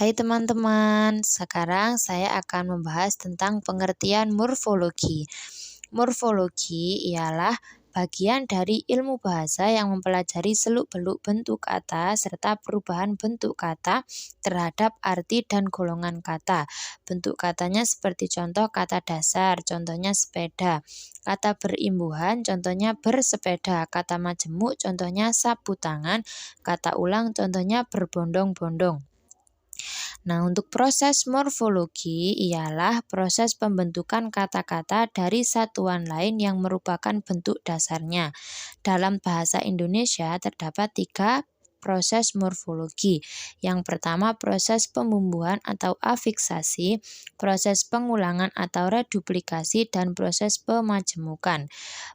Hai teman-teman, sekarang saya akan membahas tentang pengertian morfologi. Morfologi ialah bagian dari ilmu bahasa yang mempelajari seluk-beluk bentuk kata serta perubahan bentuk kata terhadap arti dan golongan kata. Bentuk katanya seperti contoh kata dasar, contohnya sepeda. Kata berimbuhan, contohnya bersepeda. Kata majemuk, contohnya sapu tangan. Kata ulang, contohnya berbondong-bondong. Nah, untuk proses morfologi ialah proses pembentukan kata-kata dari satuan lain yang merupakan bentuk dasarnya. Dalam bahasa Indonesia terdapat 3 proses morfologi. Yang pertama proses pembumbuhan atau afiksasi, proses pengulangan atau reduplikasi, dan proses pemajemukan.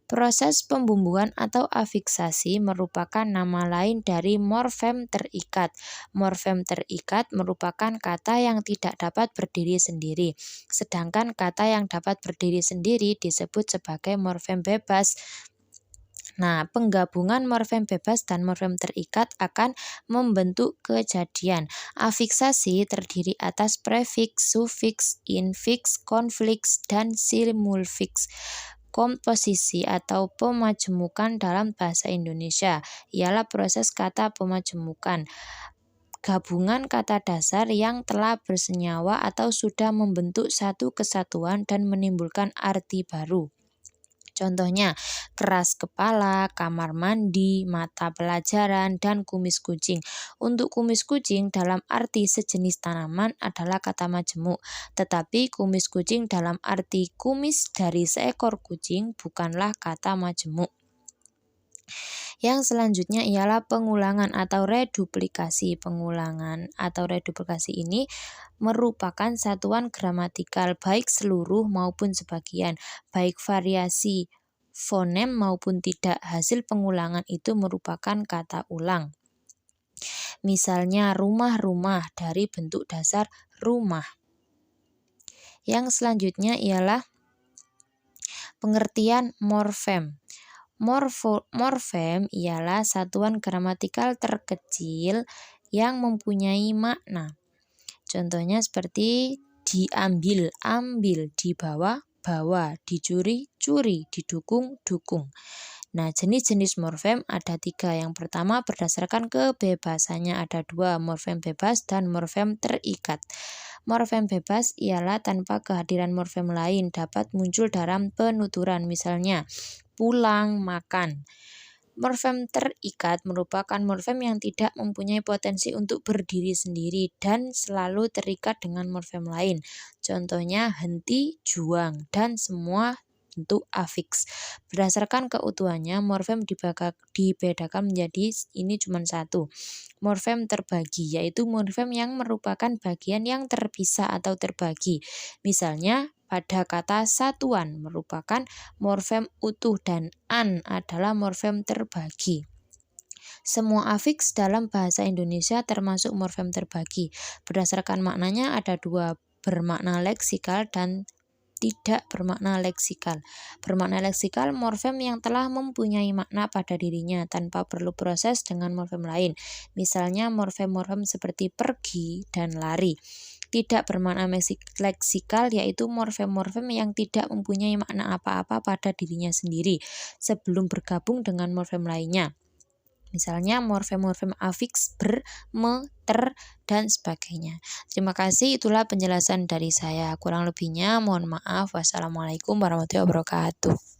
Proses pembumbuhan atau afiksasi merupakan nama lain dari morfem terikat. Morfem terikat merupakan kata yang tidak dapat berdiri sendiri, sedangkan kata yang dapat berdiri sendiri disebut sebagai morfem bebas. Nah, penggabungan morfem bebas dan morfem terikat akan membentuk kejadian. Afiksasi terdiri atas prefiks, sufiks, infiks, konfliks, dan simulfiks. Komposisi atau pemajemukan dalam bahasa Indonesia ialah proses kata pemajemukan. Gabungan kata dasar yang telah bersenyawa atau sudah membentuk satu kesatuan dan menimbulkan arti baru. Contohnya, keras kepala, kamar mandi, mata pelajaran, dan kumis kucing. Untuk kumis kucing dalam arti sejenis tanaman adalah kata majemuk, tetapi kumis kucing dalam arti kumis dari seekor kucing bukanlah kata majemuk. Yang selanjutnya ialah pengulangan atau reduplikasi. Pengulangan atau reduplikasi ini merupakan satuan gramatikal baik seluruh maupun sebagian, baik variasi fonem maupun tidak. Hasil pengulangan itu merupakan kata ulang. Misalnya rumah-rumah dari bentuk dasar rumah. Yang selanjutnya ialah pengertian morfem. Morfem ialah satuan gramatikal terkecil yang mempunyai makna. Contohnya seperti diambil, ambil, dibawa, bawa, dicuri, curi, didukung, dukung. Nah, jenis-jenis morfem ada 3. Yang pertama berdasarkan kebebasannya ada 2, morfem bebas dan morfem terikat. Morfem bebas ialah tanpa kehadiran morfem lain dapat muncul dalam penuturan, misalnya pulang, makan. Morfem terikat merupakan morfem yang tidak mempunyai potensi untuk berdiri sendiri dan selalu terikat dengan morfem lain. Contohnya henti, juang, dan semua bentuk afiks. Berdasarkan keutuhannya, morfem dibedakan menjadi ini cuma 1. Morfem terbagi, yaitu morfem yang merupakan bagian yang terpisah atau terbagi. Misalnya, pada kata satuan merupakan morfem utuh dan an adalah morfem terbagi. Semua afiks dalam bahasa Indonesia termasuk morfem terbagi. Berdasarkan maknanya ada 2, bermakna leksikal dan tidak bermakna leksikal. Bermakna leksikal morfem yang telah mempunyai makna pada dirinya tanpa perlu proses dengan morfem lain. Misalnya morfem-morfem seperti pergi dan lari. Tidak bermakna leksikal yaitu morfem-morfem yang tidak mempunyai makna apa-apa pada dirinya sendiri sebelum bergabung dengan morfem lainnya. Misalnya morfem-morfem afiks ber, me, ter, dan sebagainya. Terima kasih, itulah penjelasan dari saya. Kurang lebihnya mohon maaf. Wassalamualaikum warahmatullahi wabarakatuh.